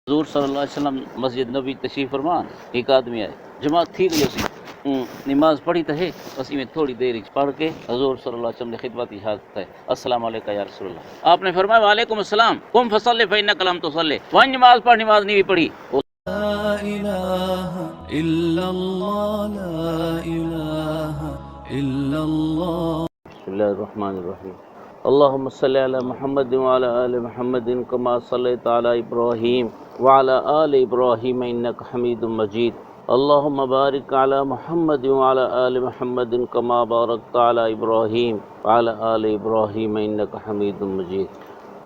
حضور صلی اللہ علیہ وسلم مسجد نبی تشریف فرمان، ایک آدمی آئے، جماعت تھی گئی اسی نماز پڑھی تو ہے، اسی میں تھوڑی دیر پڑھ کے حضور صلی اللہ علیہ وسلم نے خدمت اجازت ہے، السلام علیکم یا رسول اللہ، آپ نے فرمایا وعلیکم السلام، قم فصلی فإنک لم تصلی، وہاں نماز پڑھ، نماز نہیں بھی پڑھی۔ لا إله إلا الله لا إله إلا الله بسم اللہ الرحمن الرحیم، اللہم صلی علی محمد وعلی آل محمد کما صلیت علی ابراہیم وعلی آل ابراہیم انک حمید مجید، اللہم بارک علی محمد وعلی آل محمد کما بارکت علی ابراہیم وعلی آل ابراہیم انک حمید مجید۔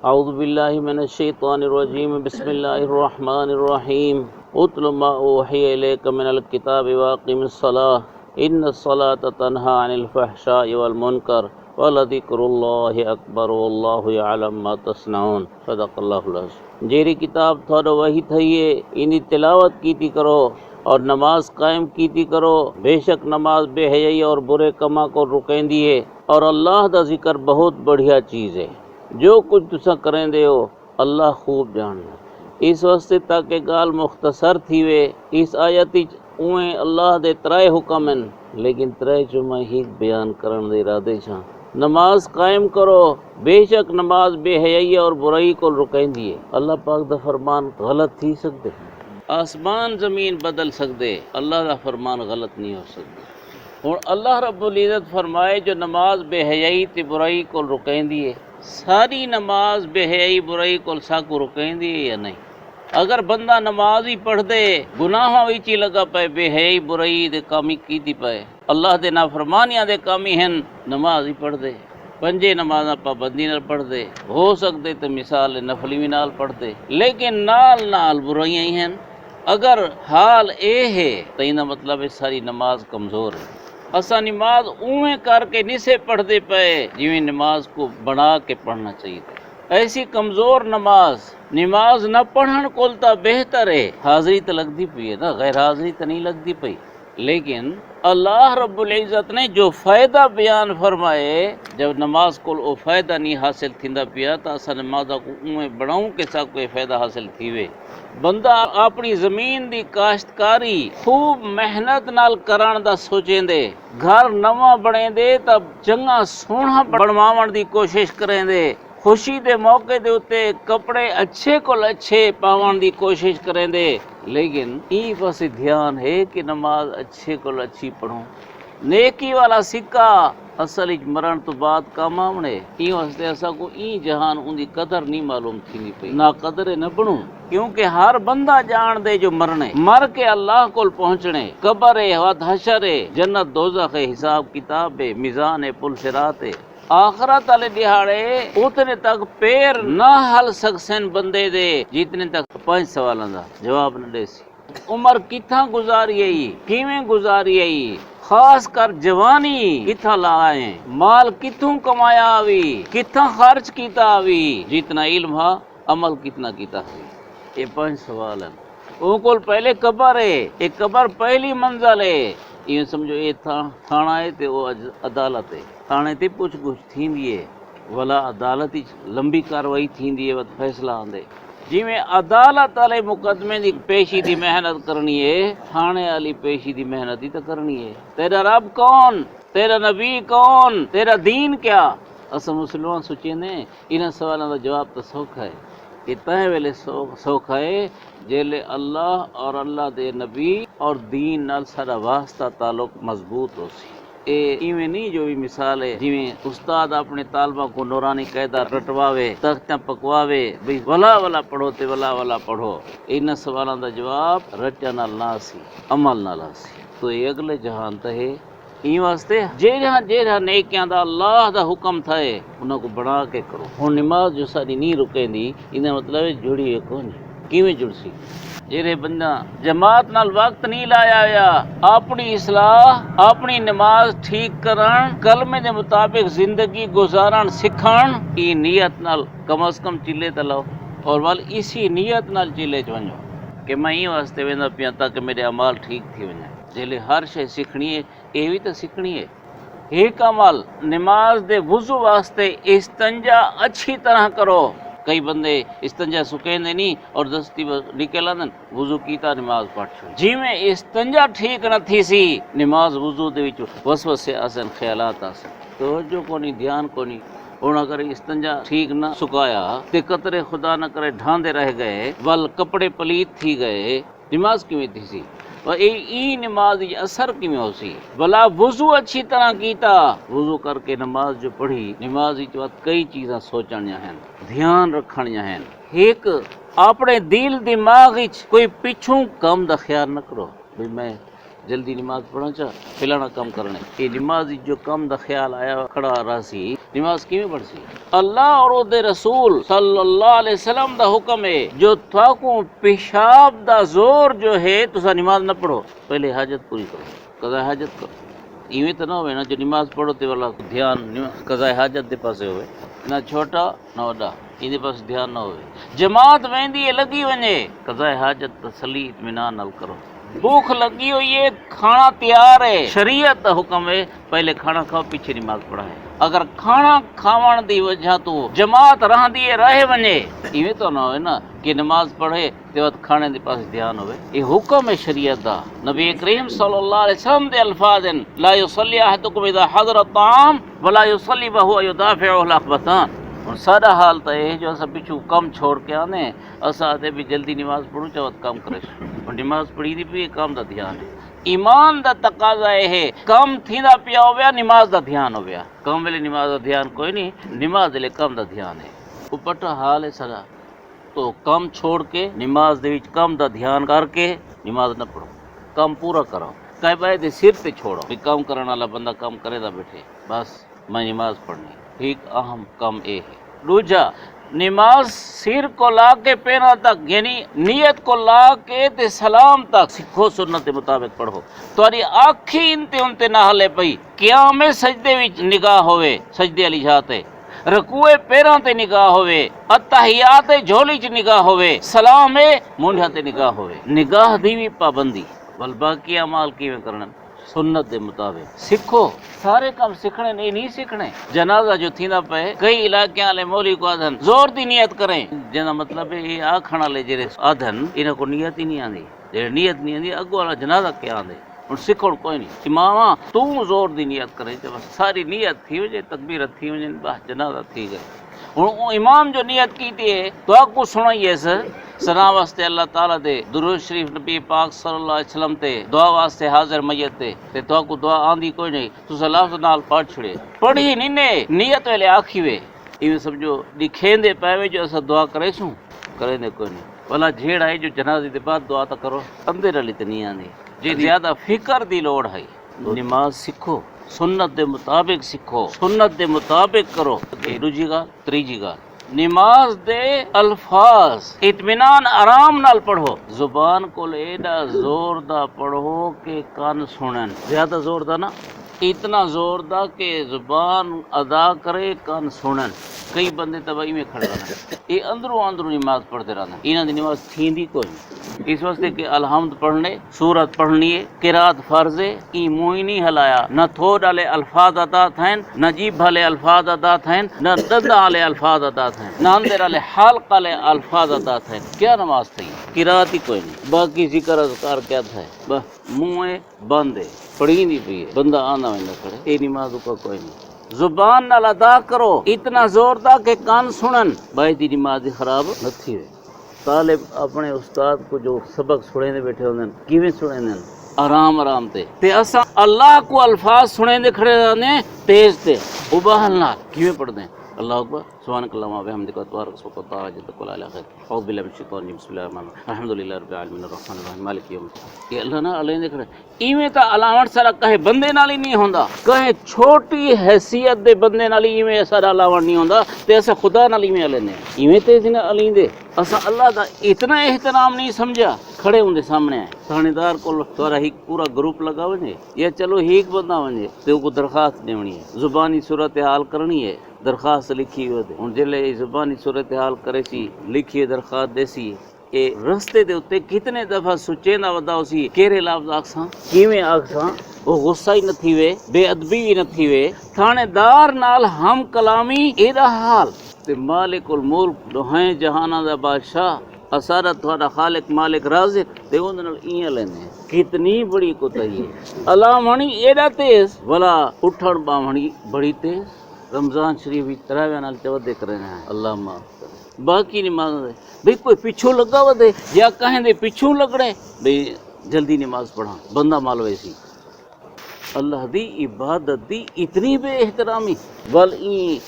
اعوذ باللہ من الشیطان الرجیم، بسم اللہ الرحمن الرحیم، اتل ما اوحی الیک من الکتاب واقم الصلاۃ ان الصلاۃ تنہی عن الفحشاء والمنکر ولذکر اللہ اکبر واللہ یعلم ما تصنعون، صدق اللہ العظیم۔ جیری کتاب تھوڑا وہی تھئیے، انہی تلاوت کیتی کرو اور نماز قائم کیتی کرو، بے شک نماز بے حیائی اور برے کما کو رکیندی ہے، اور اللہ دا ذکر بہت بڑھیا چیز ہے، جو کچھ تسا کریں دے ہو اللہ خوب جاننا۔ اس واسطے تاکہ گال مختصر تھی وے، اس آیتی اویں اللہ دے ترائے حکم ہیں، لیکن ترائے جو میں ہی بیان کرن دے ارادے چھاں۔ نماز قائم کرو، بے شک نماز بے حیائی اور برائی کو رکیندی ہے۔ اللہ پاک دا فرمان غلط تھی سکتے، آسمان زمین بدل سکتے، اللہ دا فرمان غلط نہیں ہو سکتا۔ اور اللہ رب العزت فرمائے جو نماز بے حیائی تے برائی کو رکیندی ہے، ساری نماز بے حیائی برائی کو ساکو رکیندی ہے یا نہیں؟ اگر بندہ نماز ہی پڑھ دے، گناہاں وچ ہی لگا پائے، بے حیائی برائی دے کامی کیتی پائے، اللہ دے نافرمانیاں دے کامی ہیں، نماز ہی پڑھ دے، پنجے نمازاں پابندی نال پڑھ دے، ہو سکتے تے مثال نفلی بھی نال پڑھ دے، لیکن نال نال برائیاں ہی ہیں۔ اگر حال اے ہے تو یہ مطلب ہے ساری نماز کمزور ہے۔ اسا نماز اویں کر کے نہیں سے پڑھ دے پائے جویں نماز کو بنا کے پڑھنا چاہیے تھا۔ ایسی کمزور نماز نہ پڑھن کول تا بہتر ہے، حاضری تو لگتی پئی ہے نا، غیر حاضری تو نہیں لگتی پئی، لیکن اللہ رب العزت نے جو فائدہ بیان فرمائے، جب نماز کو او فائدہ نہیں حاصل تھیندا پیا تو اسا نماز کو اویں بڑھاؤں کہ سا کوئی فائدہ حاصل تھیوے۔ بندہ اپنی زمین دی کاشتکاری خوب محنت نال کران دا سوچیں دے، گھر نواں بڑھیں دے تب چنگا سونا بنواون دی کوشش کریں دے، خوشی دے موقع دے اتے کپڑے اچھے کول اچھے پاون دی کوشش کریں دے، لیکن ای پاسے دھیان ہے کہ نماز اچھے کول اچھی پڑھوں۔ نیکی والا سکہ اصل وچ مرن تو بعد کام آونے، ای واسطے اساں کو ای جہان ان دی قدر نہیں معلوم تھینی پئی، نا قدر نہ بنوں، کیونکہ ہر بندہ جان دے جو مرنے، مر کے اللہ کول پہنچنے، قبر ہے، وقت حشر ہے، جنت دوزخ ہے، حساب کتاب ہے، میزان ہے، پل صراط ہے، آخرت والے دہاڑے اتنے تک پیر نہ ہل سکسن بندے دے جتنے تک 5 سوالاں دا جواب نہ دے سی۔ عمر کتھاں گزاری ہے، کیویں گزاری ہے، خاص کر جوانی کتھاں لائیں، مال کتھوں کمایا آوی، کتھاں خرچ کیتا آوی، جتنا علم ہا عمل کتنا کیتا ہوئی، یہ 5 سوال ہیں۔ ان کو پہلے قبر ہے، ایک قبر پہلی منزل ہے، یہ سمجھو یہ تھانہ ہے تے وہ عدالت ہے، تھانے تے پوچھ گچھ تھیندی ہے، ولا عدالت لمبی کاروائی تھیندی ہے، وقت فیصلہ آندے، جی میں عدالت والے مقدمے دی پیشی دی محنت کرنی ہے، تھانے والی پیشی دی محنت ہی تو کرنی ہے۔ تیرا رب کون، تیرا نبی کون، تیرا دین کیا؟ اساں مسلمان سوچیں نے انہاں سوالاں دا جواب تو سوکھا ہے، یہ تائیں ویلے سوکھا ہے جیلے اللہ اور اللہ دے نبی اور دین نال سارا واسطہ تعلق مضبوط ہو سی۔ ایویں نہیں جو بھی مثال ہے جویں استاد اپنے طالبہ کو نورانی قاعدہ رٹواوے، تختیاں پکواوے، بھئی ولا ولا پڑھو تے ولا ولا پڑھو، انہاں سوالاں دا جواب رٹیا نال نہ سی، عمل نال سی، تو یہ اگلے جہان تے ہے۔ این واسطے جہاں نیکیاں دا اللہ دا حکم تھا ہے انہاں کو بڑھا کے کرو۔ ہن نماز جو ساری نہیں رکیندی انہاں مطلب ہے جڑی ہے کون کیویں جڑ سی؟ جڑے بندہ جماعت نال وقت نہیں لایا ہویا، اپنی اصلاح اپنی نماز ٹھیک کرن، کلمے دے مطابق زندگی گزارن سکھن، ای نیت نال کم از کم چلے تے لاؤ، اور وال اسی نیت نال چلے چ ونجو کہ میں ای واسطے ویندا پیاں تاکہ میرے اعمال ٹھیک تھی ونجن۔ جیلے ہر شے سیکھنی ہے یہ بھی تو سیکھنی ہے۔ ایک عمل نماز دے وضو واسطے استنجا اچھی طرح کرو، کئی بندے استنجا سکیندے نہیں اور دستی نکل آندن وضو کیتا نماز پڑھ چھوڑی جی میں استنجا ٹھیک نہ تھی سی نماز وضو دے وچ وسوسے آسن خیالات آسن توجہ کونی دھیان کونی اور اگر استنجا ٹھیک نہ سکایا تے قطرے خدا نہ کرے ڈھاندے رہ گئے ول کپڑے پلیت تھی گئے نماز کیویں تھی سی ای نماز اثر کیویں ہو سی بلا وضو اچھی طرح کیتا وضو کر کے نماز جو پڑھی نماز وچ کئی چیزاں سوچنیاں ہیں دھیان رکھنیاں ہیں ایک اپنے دل دماغ وچ کوئی پچھوں کم دا خیال نہ کرو بھئی میں جلدی نماز پڑھنا چاہ فلانا کم کرنے یہ نماز جو کم دا خیال آیا کھڑا رہا سی نماز کیویں پڑھ سی اللہ اور او دے رسول صلی اللہ علیہ وسلم دا حکم ہے جو تھاکوں پیشاب دا زور جو ہے تسا نماز نہ پڑھو پہلے حاجت پوری کرو قضاء حاجت کرو ایویں تو نہ ہوئے نا جو نماز پڑھو تے والا دھیان قضاء حاجت دے پاسے ہوئے نہ چھوٹا نہ وڈا ان پاس دھیان نہ ہوئے جماعت ویندی ہے لگی ونجے قضاء حاجت تسلی اطمینان نال کرو بھوک لگی ہوئی ہے کھانا تیار ہے شریعت دا حکم ہے پہلے کھانا کھاؤ پیچھے نماز پڑھا ہے اگر کھانا کھاون دی وجہ تو جماعت رہندی ہے رہ ونجے ایویں تو نہ ہوئے نا کہ نماز پڑھے تے وقت کھانے دے پاس دھیان ہوئے یہ حکم ہے شریعت دا نبی کریم صلی اللہ علیہ وسلم دے الفاظ ہیں لا یصلی احدکم اذا حضر الطعام ولا یصلی وهو يدافع الاخبثان اور سارا حال تو یہ جو اسا پچھو کم چھوڑ کے آنے اسا آتے بھی جلدی نماز پڑھو چاہت کام کرے اور نماز پڑھی دی پی کام دا دھیان ہے ایمان دا تقاضا ہے کم تھیندا پیا ہویا نماز دا دھیان ہویا کم ویلے نماز دا دھیان کوئی نہیں نماز دے کم دا دھیان ہے اوپٹا حال ہے سارا تو کم چھوڑ کے نماز دے وچ کم دا دھیان کر کے نماز نہ پڑھو کم پورا کرو کئی بار دے سر تے چھوڑو بھی کم کرن والا بندہ کم کرے دا بیٹھے بس میں نماز پڑھنی ایک اہم کم اے ہے دوجا نماز سر کو لا کے پیروں تک یعنی نیت کو لا کے تے سلام تک سکھو سنت مطابق پڑھو تاری آکھی انتے نہ ہلے پئی قیام سجدے وچ نگاہ ہوئے سجدے والی جہاں تے رکوع پیراں تے نگاہ ہوئے اتحیات جھولی چ نگاہ ہوئے سلام مونڈھا تے نگاہ ہوئے نگاہ دی بھی پابندی بل باقی اعمال کیویں کرن سنت دے مطابق سکھو سارے کام سیکھنے نہیں سیکھنے جنازہ جو تھیندا پے کئی علاقے والے مولوی کو آدھن زور دی نیت کریں جنا مطلب ہے یہ آکھن والے جڑے آدھن انہاں کو نیت ہی نہیں آندی جڑے نیت نہیں آندی اگو والا جنازہ کیا آندے ہن سکھن کوئی نہیں امام تو زور دی نیت کریں تے بس ساری نیت تھی وجے تکبیر تھی وجے بس جنازہ تھی گئے ہن امام جو نیت کیتی ہے تو آپ کو سنائیے سنا واسطے اللہ تعالیٰ دے درود شریف نبی پاک صلی اللہ علیہ وسلم تے دعا واسطے حاضر میت تے تو کو دعا آندی کوئی نہیں تو لفظ نال پڑھ چھڑے پڑھی نہیں نے نیت ویلے آکھی وے ایویں سمجھو لکھیندے پے جو اسا دعا کرے سوں کرے نے کوئی نہیں بھلا جھیڑ ہے جو جنازے دے بعد دعا تا کرو اندے رلی تے نہیں آندی جے زیادہ فکر دی لوڑ ہے نماز سکھو سنت دے مطابق سکھو سنت دے مطابق کرو دوجی گال تریجی گال نماز دے الفاظ اطمینان آرام نال پڑھو زبان کو ایڈا زور دا پڑھو کہ کان سنن زیادہ زور دا نا اتنا زور دا کہ زبان ادا کرے کان سنن کئی بندے تباہی میں کھڑے رہنا یہ اندروں نماز پڑھتے رہنا انہاں دی نماز تھیندی کوئی نہیں اس واسطے کہ الحمد پڑھنے سورت پڑھنی ہے قرات فرض ہے ای منہ نہیں ہلایا نہ تھوڑ والے الفاظ ادا تھین نہ جیب والے الفاظ ادا تھین نہ دند والے الفاظ ادا تھین نہ اندر والے حلق والے الفاظ ادا تھین کیا نماز تھی قرات ہی کوئی نہیں باقی ذکر اذکار کیا تھا بس منہ بند ہے پڑھی نہیں پئی بندہ آنا ویندا کھڑے اے نماز کا کوئی نہیں زبان نال ادا کرو اتنا زور دا کہ کان سنن بھائی دی نماز خراب نہ تھی وے طالب اپنے استاد کو جو سبق سنے بیٹھے ہوندے کیویں سنے آرام تے اساں اللہ کو الفاظ سنے کھڑے رہنے تیز تے ابہل نال کیویں پڑھدے اللہ اکبر سبحانک اللہم و بحمدک تبارک اسمک وتعالی جدک ولا الہ غیرک اعوذ باللہ من الشیطان الرجیم بسم اللہ الرحمن الرحیم الحمدللہ رب العالمین الرحمن الرحیم مالک یوم الدین یہ اللہ نہ علیہ دے کھڑے ایویں تا علامت سارا کہے بندے نال ہی نہیں ہوندا کہے چھوٹی حیثیت دے بندے نال ایویں سارا علامت نہیں ہوندا تے اسا خدا نال ایویں لینے ایویں تے جن علی دے اسا اللہ دا اتنا احترام نہیں سمجھا کھڑے ہوندے سامنے آئے تھانے دار کو تھوڑا ہی پورا گروپ لگا ونجے یا چلو ایک بندہ ونجے تے کو درخواست دینی ہے زبانی صورتحال کرنی ہے درخواست لکھی ہوئے دے ہن جلے زبانی صورتحال کرے سی لکھی درخواست دے سی اے رستے دے اوتے کتنے دفعہ سچے نہ ودا سی کیڑے لفظ آکھساں کیویں آکھساں وہ غصہ ہی نہ تھی وے بے ادبی ہی نہ تھی وے تھانے دار نال ہم کلامی اے دا حال تے مالک الملک دوہیں جہاناں دا بادشاہ اسارا تھوڑا خالق مالک رازق تے اون نال ایاں لیندے کتنی بڑی کوتاہی ہے اللہ مانی ایڈا تیز بلا اٹھن باوہنی بڑی تیز رمضان شریف وچ تراویح نال چودے کرنا ہے اللہ معاف کر باقی نماز بھئی کوئی پیچھو لگا ودے یا کہیں دے پیچھو لگڑے بھئی جلدی نماز پڑھا بندہ مالوے سی اللہ دی عبادت دی اتنی بے احترامی بل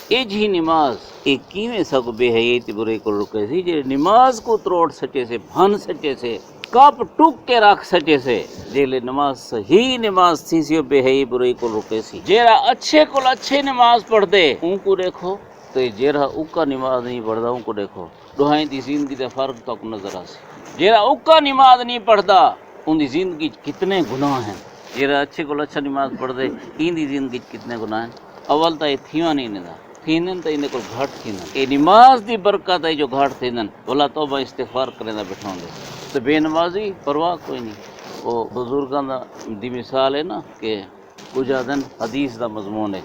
ایج ہی نماز ایک کیویں سگ بے حیاتی برے کو رکے سی جے نماز کو تروڑ سچے سے بھن سچے سے کپ ٹک کے رکھ سچے سے جیلے نماز صحیح نماز تھی سی بے حیائی برے کو رکے سی جیرا اچھے کو اچھے نماز پڑھ دے ان کو دیکھو تو جیرا اوکا نماز نہیں پڑھدا ان کو دیکھو دوہائیں دی زندگی دا فرق تک نظر آسی جیرا اوکا نماز نہیں پڑھدا ان دی زندگی کتنے گناہ ہیں جیرا اچھے کو اچھا نماز پڑھ دے ان دی زندگی کتنے گناہ ہیں اول تا یہ تھیواں نہیں ندا تھینن تا انہیں کو گھاٹ تھینن یہ نماز دی برکت ہے جو گھاٹ تھینن بولا توبہ استغفار کرنے دا بٹھاؤں دے تو بے نمازی پرواہ کوئی نہیں وہ بزرگاں دا دی مثال ہے نا کہ کجا دن حدیث دا مضمون ہے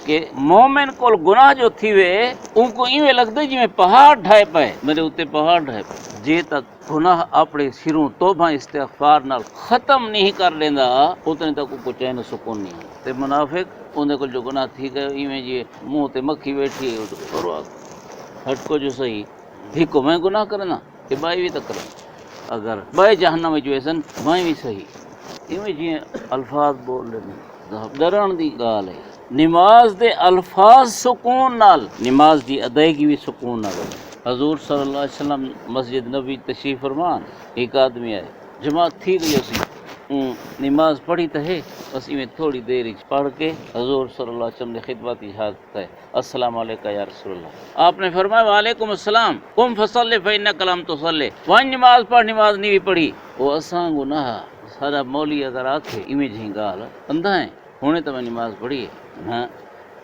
کہ مومن کول گناہ جو تھی وے ان کو ایویں لگتا ہے جی میں پہاڑ ڈھائے پائے میرے اتنے پہاڑ ڈھائے پائے جے تک گناہ اپنے سروں توبہ استغفار نال ختم نہیں کر لیندا اتنے تک کو چین سکون نہیں ہے تے منافق اندے کو جو گناہ تھی گئے ایویں جی منہ تے مکھی بیٹھی ہے تو پرواہ ہٹ کو جو صحیح ٹھیک میں گناہ کرنا کہ بائی بھی تک کرنا اگر بائے جہنم میں جو ایسن بائیں بھی صحیح ایویں جی الفاظ بول رہے ڈرن دی گال ہے نماز دے الفاظ سکون نال نماز دی ادائیگی بھی سکون نال حضور صلی اللہ علیہ وسلم مسجد نبی تشریف فرمان ایک آدمی آئے جماعت تھی گئی اسی نماز پڑھی تو ہے بس میں تھوڑی دیر پڑھ کے حضور صلی اللہ علیہ وسلم نے خطبت اجازت ہے السلام علیکم یا رسول اللہ آپ نے فرمایا وعلیکم السلام قم فصلی فإنک لم تصلی وہاں نماز پڑھ نماز نہیں بھی پڑھی وہ اساں گناہ سارا مولی اگر آکھے ایویں جہی گال اندھا ہے ہونے تو میں نماز پڑھی ہے ہاں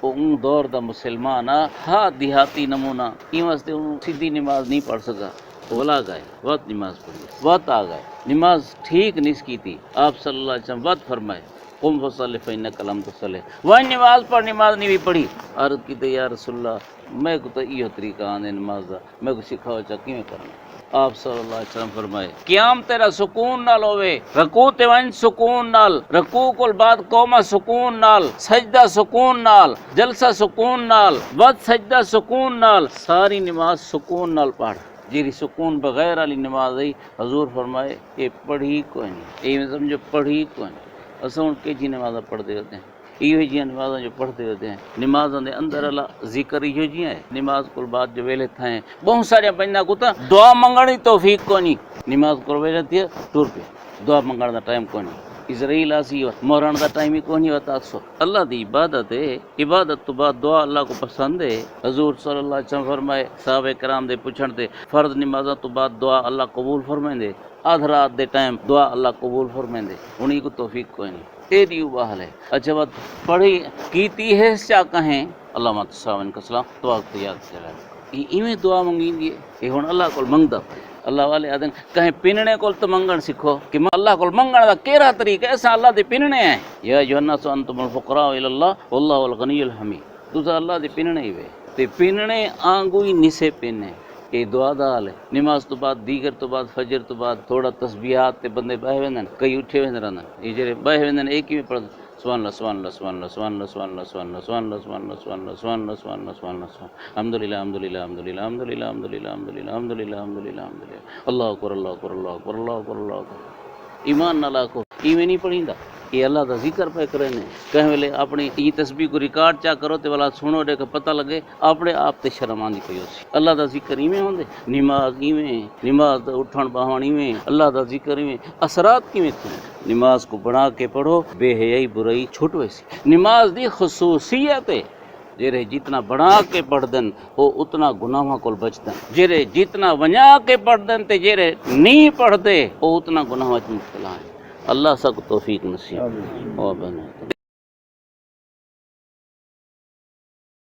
وہ ان دور دا مسلمان ہاں دیہاتی نمونہ این واسطے ان سیدھی نماز نہیں پڑھ سکا اولا گئے وقت نماز پڑھی وقت آ گئے نماز ٹھیک نہیں کی تھی آپ صلی اللہ علیہ وسلم وقت فرمائے قم فصلی فإنک لم تصلی وہاں نماز پڑھ نماز نہیں بھی پڑھی عرض کی تو یا رسول اللہ میں کو تو یہ طریقہ آنے نماز دا میں کو سکھاؤ چاہ کیوں کرنا آپ صلی اللہ علیہ وسلم فرمائے قیام تیرا سکون نال ہوئے رکوع تے ون سکون نال رکوع کول بعد قوما سکون نال سجدہ سکون نال جلسہ سکون نال بعد سجدہ سکون نال ساری نماز سکون نال پڑھ جیری سکون بغیر والی نماز آئی حضور فرمائے یہ پڑھی کوئی نہیں یہ سمجھو پڑھی کوئی نہیں اصل ان کے جی نمازیں پڑھتے ہوتے ہیں یہ جی نمازیں جو پڑھتے ہوتے ہیں نمازوں دے اندر اللہ ذکر یہ جی ہے نماز کو بعد جو ویلے تھائیں بہت سارے بندہ کو تا دعا منگنی توفیق کو نہیں نماز کو ویلے تھی ٹور پہ دعا منگن دا ٹائم کو نہیں اسرائیل آسی مرن دا ٹائم ہی کو نہیں ہوتا سو اللہ دی عبادت ہے عبادت تو بعد دعا اللہ کو پسند ہے حضور صلی اللہ علیہ وسلم فرمائے صحابہ کرام دے پوچھن تے فرض نمازاں تو بعد دعا اللہ قبول فرمائندے آدھ رات دے ٹائم دعا اللہ قبول فرمائندے انہی کو توفیق کوئی نہیں ایڈی بحال ہے اچھا بات پڑھی کیتی ہے کیا کہیں اللہ صاحب کا سلام دعا کو یاد چلائے ایویں دعا منگی دی یہ ہن اللہ کو منگدا اللہ والے آدن کہیں پننے کول تو منگن سکھو کہ اللہ کو منگن دا کیڑا طریقہ ایسا اللہ دے پننے ہیں یا ایھا الناس انتم الفقراء الی اللہ واللہ الغنی الحمید دوسرا اللہ دے پننے ہی وے تے پننے آنگو ہی نسے پنے یہ دعا دا حال ہے نماز تو بعد دیگر تو بعد فجر تو بعد تھوڑا تسبیحات تے بندے بہ ویندن کئی اٹھے ویندن رہندن یہ جڑے بہ ویندن ایک ہی میں پڑھ سبحان اللہ سبحان اللہ سبحان اللہ سبحان اللہ سبحان اللہ سبحان اللہ سبحان اللہ سبحان اللہ سبحان اللہ سبحان اللہ سبحان اللہ الحمدللہ الحمدللہ الحمدللہ الحمدللہ الحمدللہ الحمدللہ الحمدللہ الحمدللہ اللہ اکبر اللہ اکبر اللہ اکبر اللہ اکبر اللہ اکبر ایمان نہ لاکھو ایویں نہیں پڑھیندا یہ اللہ دا ذکر پہ کرے نے کہیں ویلے اپنی یہ تسبیح کو ریکارڈ چا کرو تے والا سنو دے کہ پتہ لگے اپنے آپ تے شرم آندی پئی ہوسی اللہ دا ذکر ایویں ہوندے نماز ایویں نماز دا اٹھن باہن ایویں اللہ دا ذکر ایویں اثرات کیویں تھے نماز کو بنا کے پڑھو بے حیائی برائی چھوٹ ویسی نماز دی خصوصیت ہے جیرے جتنا بنا کے پڑھ دن وہ اتنا گناہاں کول بچدن جیرے جتنا ونجا کے پڑھ دن تے جیرے نہیں پڑھ دے وہ اتنا گناہاں وچ مبتلا ہیں اللہ سب کو توفیق نصیب